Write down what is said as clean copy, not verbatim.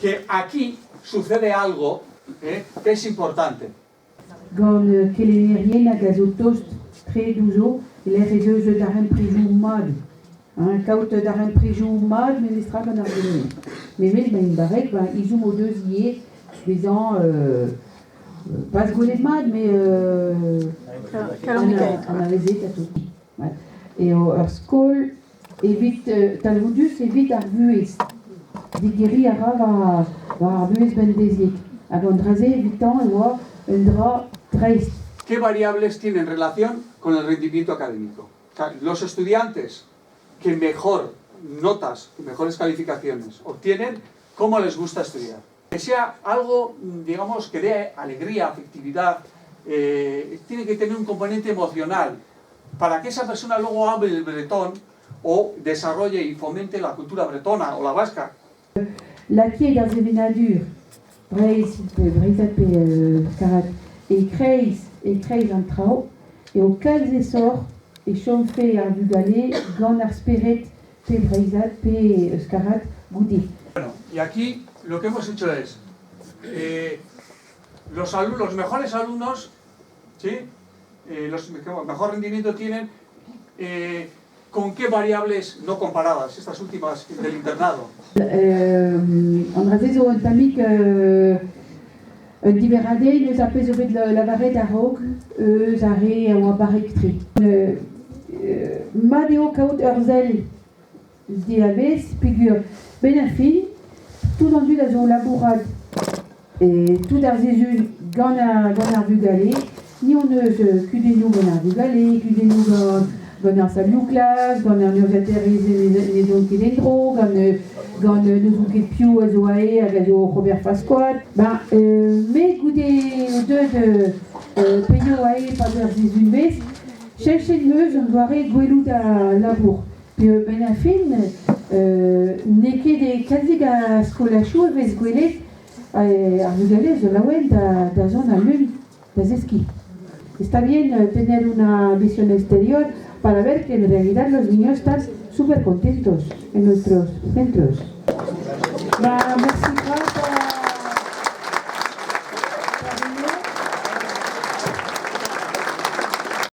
que aquí sucede algo que es importante. Gant kelennerien hag a zo tost tre douzo, il er eus d'ar emprejou mad. Kaout d'ar emprejou mad, men estra gant ar genen. Met ben barek, izoum o deus ie, bezan, pas gwelet mad, me an a vezet a tout. Et ar skol, evit, talvoudus evit ar vuez. Digeri a ra war ar vuez ben deziek. Hag an draze evitan e oa un dra dreist. ¿Qué variables tienen relación con el rendimiento académico? O sea, los estudiantes que mejor notas, que mejores calificaciones obtienen, ¿cómo les gusta estudiar? Que sea algo, digamos, que dé alegría, afectividad, tiene que tener un componente emocional para que esa persona luego hable el bretón o desarrolle y fomente la cultura bretona o la vasca. La kie gar zevenadur, breizat pe karat, e kreiz an trao, e o kalz e sor, e chomfe ar vugale, gant ar speret pe breizat pe skarat goude. Bueno, y aquí lo que hemos hecho es, los mejores alumnos, ¿sí? Los que mejor rendimiento tienen, ¿con qué variables no comparadas, estas últimas del internado? An raze zo un tamik un diverade, neus a pez bet lavaret a rog, eus a re a oa barek tri. Ma deo kaout ur zel di a bez, pegur ben a fin, tout an dud a zo labourad, tout ar zezun gant ar vugale, ni on eus kudennoù gant ar vugale, kudennoù gant ar salioù klas, gant ar neurjaterez ne zon ket endro, gant neus ket piou a zo ae hag a zo Robert Fasquad. Me goude o deud peio ae pa ur zezun bez, chenchet meus an doare gwelout a labour. Pe ben a fin, ne ket e kalzig a skolachou e vez gwelet ar vugale zo laouen da zon a lun da zeski. Está bien tener una visión exterior para ver que en realidad los niños están súper contentos en nuestros centros. Merci.